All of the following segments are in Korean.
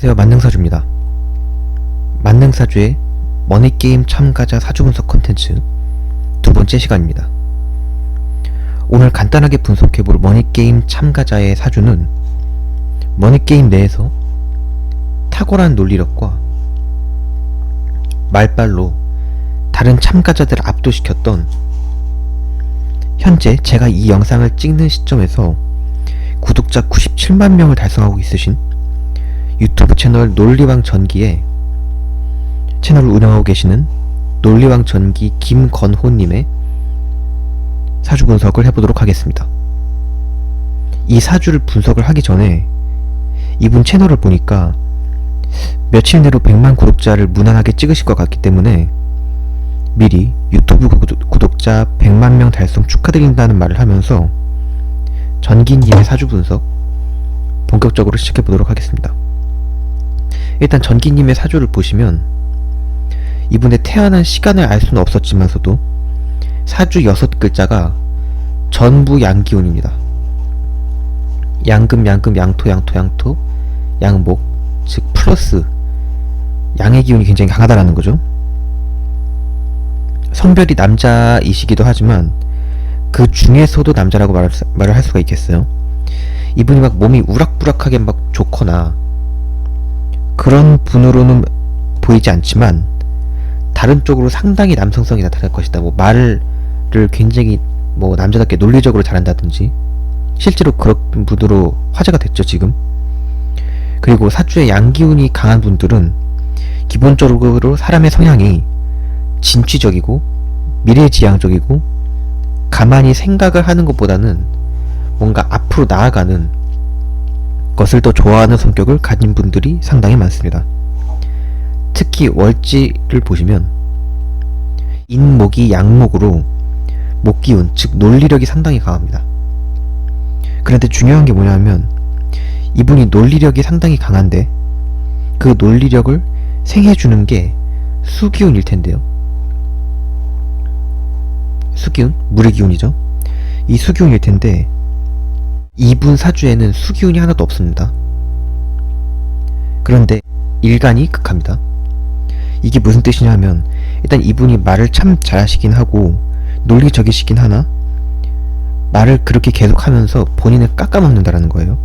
안녕하세요, 만능사주입니다. 만능사주의 머니게임 참가자 사주 분석 콘텐츠 두 번째 시간입니다. 오늘 간단하게 분석해볼 머니게임 참가자의 사주는 머니게임 내에서 탁월한 논리력과 말빨로 다른 참가자들을 압도시켰던, 현재 제가 이 영상을 찍는 시점에서 구독자 97만 명을 달성하고 있으신 유튜브 채널 논리왕 전기의 채널을 운영하고 계시는 논리왕 전기 김건호님의 사주 분석을 해보도록 하겠습니다. 이 사주를 분석을 하기 전에 이분 채널을 보니까 며칠 내로 100만 구독자를 무난하게 찍으실 것 같기 때문에 미리 유튜브 구독자 100만 명 달성 축하드린다는 말을 하면서 전기님의 사주 분석 본격적으로 시작해보도록 하겠습니다. 일단 전기님의 사주를 보시면 이분의 태어난 시간을 알 수는 없었지만서도 사주 6글자가 전부 양기운입니다. 양금, 양금, 양토, 양토, 양토, 양목, 즉 플러스 양의 기운이 굉장히 강하다라는 거죠. 성별이 남자이시기도 하지만 그 중에서도 남자라고 말을 할 수가 있겠어요. 이분이 막 몸이 우락부락하게 막 좋거나 그런 분으로는 보이지 않지만 다른 쪽으로 상당히 남성성이 나타날 것이다. 뭐 말을 굉장히 뭐 남자답게 논리적으로 잘한다든지, 실제로 그런 분으로 화제가 됐죠 지금. 그리고 사주에 양기운이 강한 분들은 기본적으로 사람의 성향이 진취적이고 미래지향적이고 가만히 생각을 하는 것보다는 뭔가 앞으로 나아가는 것을 더 좋아하는 성격을 가진 분들이 상당히 많습니다. 특히 월지를 보시면 인목이 양목으로 목기운, 즉 논리력이 상당히 강합니다. 그런데 중요한 게 뭐냐면 이분이 논리력이 상당히 강한데 그 논리력을 생해주는 게 수기운일 텐데요. 수기운? 물의 기운이죠. 이 수기운일 텐데 이분 사주에는 수기운이 하나도 없습니다. 그런데 일간이 극합니다. 이게 무슨 뜻이냐 하면 일단 이분이 말을 참 잘하시긴 하고 논리적이시긴 하나 말을 그렇게 계속하면서 본인을 깎아먹는다라는 거예요.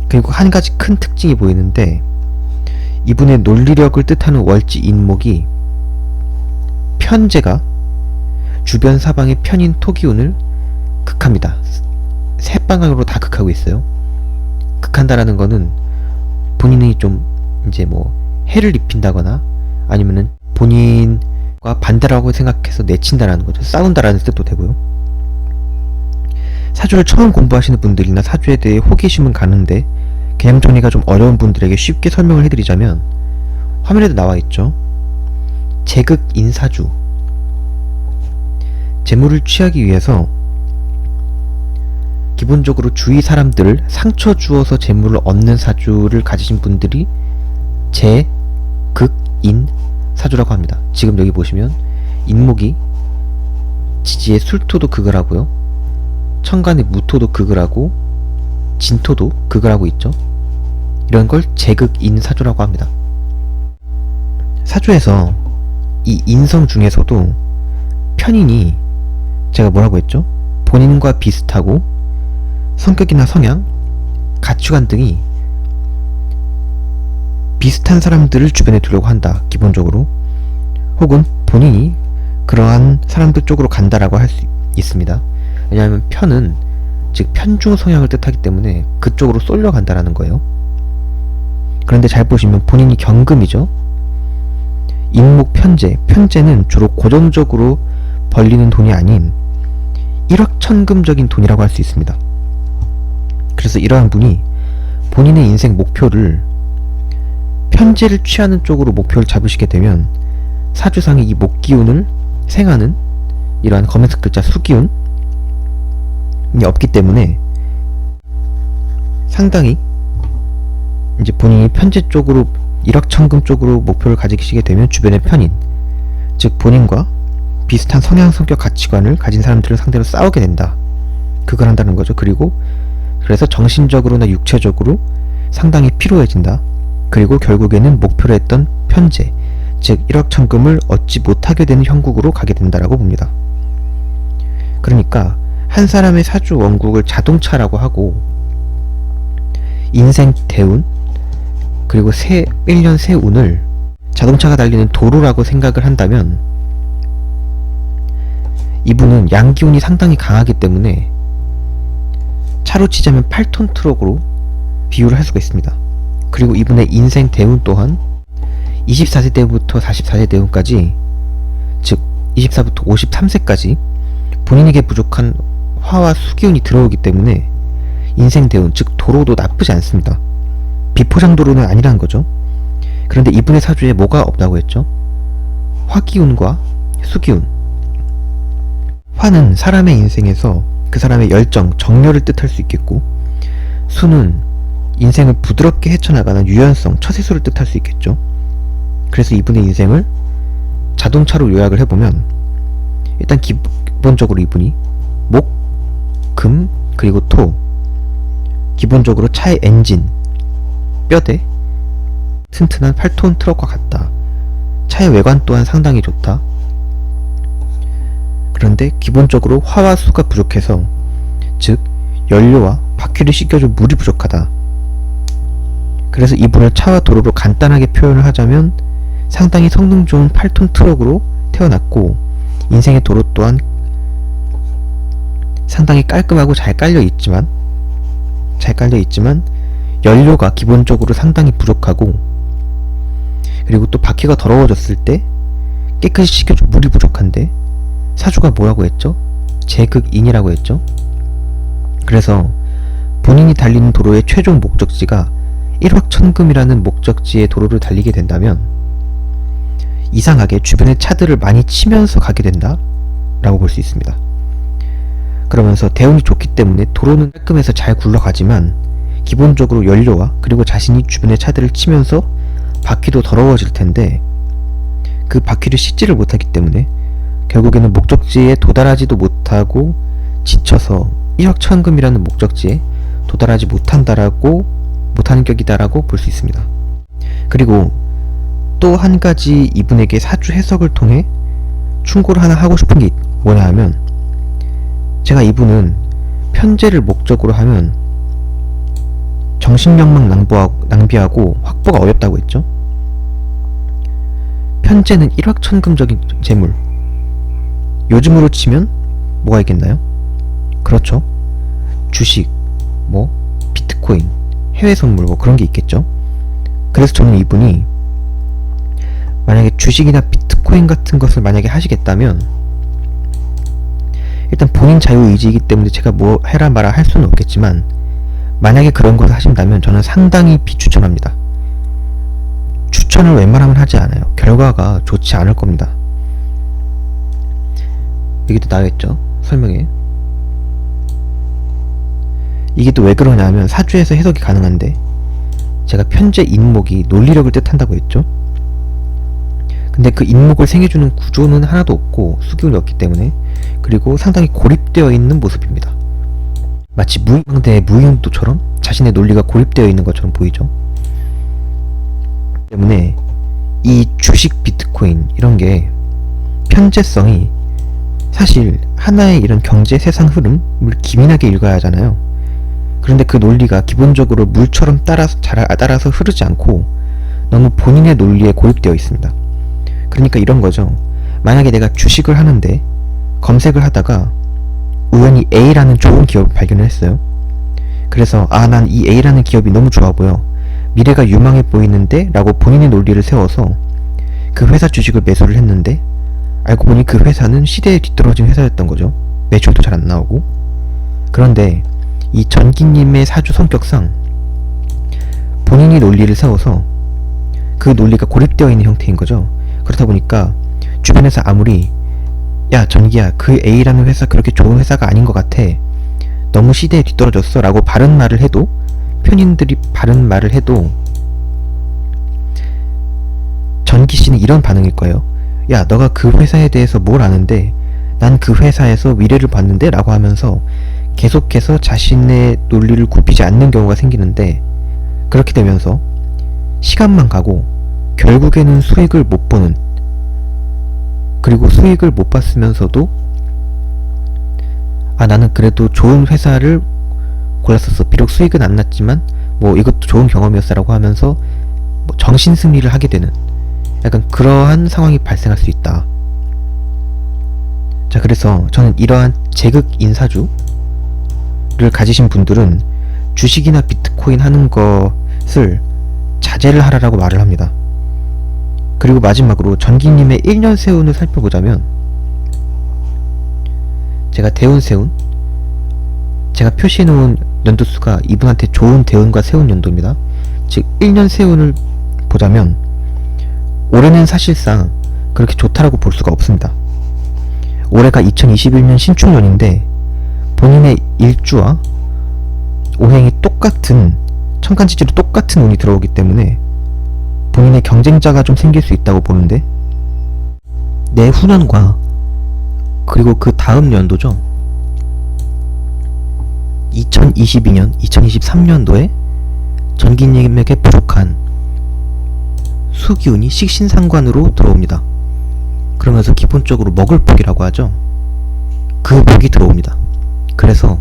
그리고 한 가지 큰 특징이 보이는데 이분의 논리력을 뜻하는 월지 인목이 편제가 주변 사방의 편인 토기운을 극합니다. 세 방향으로 다 극하고 있어요. 극한다라는 거는 본인이 좀 이제 뭐 해를 입힌다거나 아니면은 본인과 반대라고 생각해서 내친다라는 거죠. 싸운다라는 뜻도 되고요. 사주를 처음 공부하시는 분들이나 사주에 대해 호기심은 가는데 개념 정리가 좀 어려운 분들에게 쉽게 설명을 해드리자면 화면에도 나와있죠. 제극인사주, 재물을 취하기 위해서 기본적으로 주위 사람들을 상처 주어서 재물을 얻는 사주를 가지신 분들이 제극인 사주라고 합니다. 지금 여기 보시면 인목이 지지의 술토도 극을 하고요, 천간의 무토도 극을 하고 진토도 극을 하고 있죠. 이런 걸 제극인 사주라고 합니다. 사주에서 이 인성 중에서도 편인이 제가 뭐라고 했죠? 본인과 비슷하고 성격이나 성향, 가치관 등이 비슷한 사람들을 주변에 두려고 한다, 기본적으로. 혹은 본인이 그러한 사람들 쪽으로 간다라고 할 수 있습니다. 왜냐하면 편은 즉 편중 성향을 뜻하기 때문에 그쪽으로 쏠려 간다라는 거예요. 그런데 잘 보시면 본인이 경금이죠. 인목 편제, 편제는 주로 고정적으로 벌리는 돈이 아닌 일확천금적인 돈이라고 할 수 있습니다. 그래서 이러한 분이 본인의 인생 목표를 편제를 취하는 쪽으로 목표를 잡으시게 되면 사주상의 이 목기운을 생하는 이러한 검은색 글자 수기운이 없기 때문에 상당히 이제 본인이 편제 쪽으로 일확천금 쪽으로 목표를 가지시게 되면 주변의 편인, 즉 본인과 비슷한 성향, 성격, 가치관을 가진 사람들을 상대로 싸우게 된다. 그걸 한다는 거죠. 그리고 그래서 정신적으로나 육체적으로 상당히 피로해진다. 그리고 결국에는 목표로 했던 편제, 즉 1억 천금을 얻지 못하게 되는 형국으로 가게 된다라고 봅니다. 그러니까 한 사람의 사주 원국을 자동차라고 하고 인생 대운 그리고 1년 새 운을 자동차가 달리는 도로라고 생각을 한다면 이분은 양기운이 상당히 강하기 때문에 차로 치자면 8톤 트럭으로 비유를 할 수가 있습니다. 그리고 이분의 인생 대운 또한 24세 때부터 44세 대운까지, 즉 24부터 53세까지 본인에게 부족한 화와 수기운이 들어오기 때문에 인생 대운, 즉 도로도 나쁘지 않습니다. 비포장 도로는 아니라는 거죠. 그런데 이분의 사주에 뭐가 없다고 했죠? 화기운과 수기운. 화는 사람의 인생에서 그 사람의 열정, 정열을 뜻할 수 있겠고, 수는 인생을 부드럽게 헤쳐나가는 유연성, 처세술을 뜻할 수 있겠죠. 그래서 이분의 인생을 자동차로 요약을 해보면 일단 기본적으로 이분이 목, 금, 그리고 토, 기본적으로 차의 엔진, 뼈대, 튼튼한 8톤 트럭과 같다. 차의 외관 또한 상당히 좋다. 그런데 기본적으로 화와 수가 부족해서, 즉 연료와 바퀴를 씻겨줄 물이 부족하다. 그래서 이분을 차와 도로로 간단하게 표현을 하자면 상당히 성능 좋은 8톤 트럭으로 태어났고, 인생의 도로 또한 상당히 깔끔하고 잘 깔려 있지만 연료가 기본적으로 상당히 부족하고, 그리고 또 바퀴가 더러워졌을 때 깨끗이 씻겨줄 물이 부족한데 사주가 뭐라고 했죠? 제극인이라고 했죠. 그래서 본인이 달리는 도로의 최종 목적지가 1억 천금이라는 목적지의 도로를 달리게 된다면 이상하게 주변의 차들을 많이 치면서 가게 된다 라고 볼 수 있습니다. 그러면서 대운이 좋기 때문에 도로는 깔끔해서 잘 굴러가지만 기본적으로 연료와 그리고 자신이 주변의 차들을 치면서 바퀴도 더러워질 텐데 그 바퀴를 씻지를 못하기 때문에 결국에는 목적지에 도달하지도 못하고 지쳐서 1억 천금이라는 목적지에 도달하지 못하는 격이다라고 볼 수 있습니다. 그리고 또 한 가지 이분에게 사주 해석을 통해 충고를 하나 하고 싶은 게 뭐냐 하면, 제가 이분은 편제를 목적으로 하면 정신력만 낭비하고 확보가 어렵다고 했죠. 편제는 1억 천금적인 재물, 요즘으로 치면 뭐가 있겠나요? 그렇죠, 주식, 비트코인, 해외 선물 그런 게 있겠죠. 그래서 저는 이분이 만약에 주식이나 비트코인 같은 것을 만약에 하시겠다면 일단 본인 자유의지이기 때문에 제가 뭐 해라 마라 할 수는 없겠지만, 만약에 그런 것을 하신다면 저는 상당히 비추천합니다. 추천을 웬만하면 하지 않아요. 결과가 좋지 않을 겁니다. 여기도 나와있죠, 설명에. 이게 또 왜 그러냐 하면 사주에서 해석이 가능한데, 제가 편제 인목이 논리력을 뜻한다고 했죠. 근데 그 인목을 생해주는 구조는 하나도 없고 수기운이 없기 때문에, 그리고 상당히 고립되어 있는 모습입니다. 마치 무인망대의 무인도처럼 자신의 논리가 고립되어 있는 것처럼 보이죠. 때문에 이 주식, 비트코인 이런 게 편제성이 사실 하나의 이런 경제 세상 흐름을 기민하게 읽어야 하잖아요. 그런데 그 논리가 기본적으로 물처럼 따라서 흐르지 않고 너무 본인의 논리에 고립되어 있습니다. 그러니까 이런 거죠. 만약에 내가 주식을 하는데 검색을 하다가 우연히 A라는 좋은 기업을 발견을 했어요. 그래서 난 이 A라는 기업이 너무 좋아 보여, 미래가 유망해 보이는데 라고 본인의 논리를 세워서 그 회사 주식을 매수를 했는데 알고 보니 그 회사는 시대에 뒤떨어진 회사였던 거죠. 매출도 잘 안 나오고. 그런데 이 전기님의 사주 성격상 본인이 논리를 세워서 그 논리가 고립되어 있는 형태인 거죠. 그렇다 보니까 주변에서 아무리 야 전기야, 그 A라는 회사 그렇게 좋은 회사가 아닌 것 같아, 너무 시대에 뒤떨어졌어 라고 바른 말을 해도, 편인들이 바른 말을 해도 전기씨는 이런 반응일 거예요. 야, 너가 그 회사에 대해서 뭘 아는데, 난 그 회사에서 미래를 봤는데 라고 하면서 계속해서 자신의 논리를 굽히지 않는 경우가 생기는데, 그렇게 되면서 시간만 가고 결국에는 수익을 못 보는, 그리고 수익을 못 봤으면서도 나는 그래도 좋은 회사를 골랐었어, 비록 수익은 안 났지만 뭐 이것도 좋은 경험이었어 라고 하면서 뭐 정신승리를 하게 되는 약간 그러한 상황이 발생할 수 있다. 자, 그래서 저는 이러한 제극 인사주를 가지신 분들은 주식이나 비트코인 하는 것을 자제를 하라라고 말을 합니다. 그리고 마지막으로 전기님의 1년 세운을 살펴보자면, 제가 대운 세운, 제가 표시해놓은 연도수가 이분한테 좋은 대운과 세운 연도입니다. 즉 1년 세운을 보자면 올해는 사실상 그렇게 좋다라고 볼 수가 없습니다. 올해가 2021년 신축년인데 본인의 일주와 오행이 똑같은, 천간지지로 똑같은 운이 들어오기 때문에 본인의 경쟁자가 좀 생길 수 있다고 보는데, 내후년과 그리고 그 다음 연도죠, 2022년, 2023년도에 전기님에게 부족한 수기운이 식신상관으로 들어옵니다. 그러면서 기본적으로 먹을 복이라고 하죠. 그 복이 들어옵니다. 그래서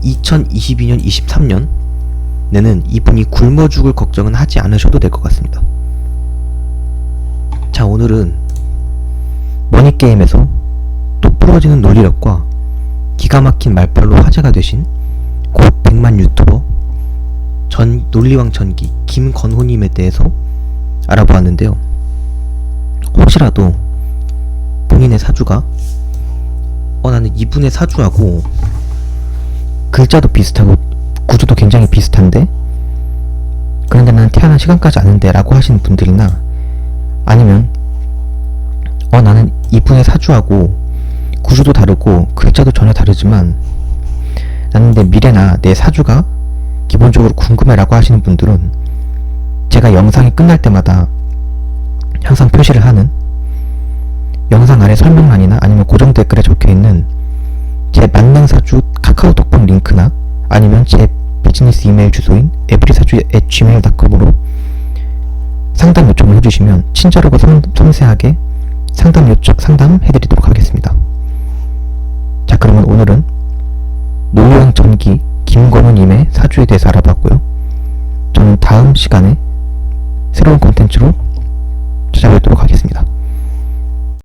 2022년, 23년에는 이분이 굶어 죽을 걱정은 하지 않으셔도 될 것 같습니다. 자, 오늘은 머니게임에서 똑부러지는 논리력과 기가 막힌 말빨로 화제가 되신 곧 100만 유튜버 논리왕 전기 김건호님에 대해서 알아보았는데요. 혹시라도 본인의 사주가 나는 이분의 사주하고 글자도 비슷하고 구조도 굉장히 비슷한데 그런데 나는 태어난 시간까지 아는데 라고 하시는 분들이나, 아니면 나는 이분의 사주하고 구조도 다르고 글자도 전혀 다르지만 나는 내 미래나 내 사주가 기본적으로 궁금해 라고 하시는 분들은 제가 영상이 끝날 때마다 항상 표시를 하는 영상 아래 설명란이나 아니면 고정 댓글에 적혀있는 제 만능사주 카카오톡방 링크나 아니면 제 비즈니스 이메일 주소인 every사주@gmail.com으로 상담 요청을 해주시면 친절하고 섬세하게 상담해드리도록 하겠습니다. 자, 그러면 오늘은 논리왕 전기 김건호님의 사주에 대해서 알아봤고요. 저는 다음 시간에 새로운 콘텐츠로 찾아뵙도록 하겠습니다.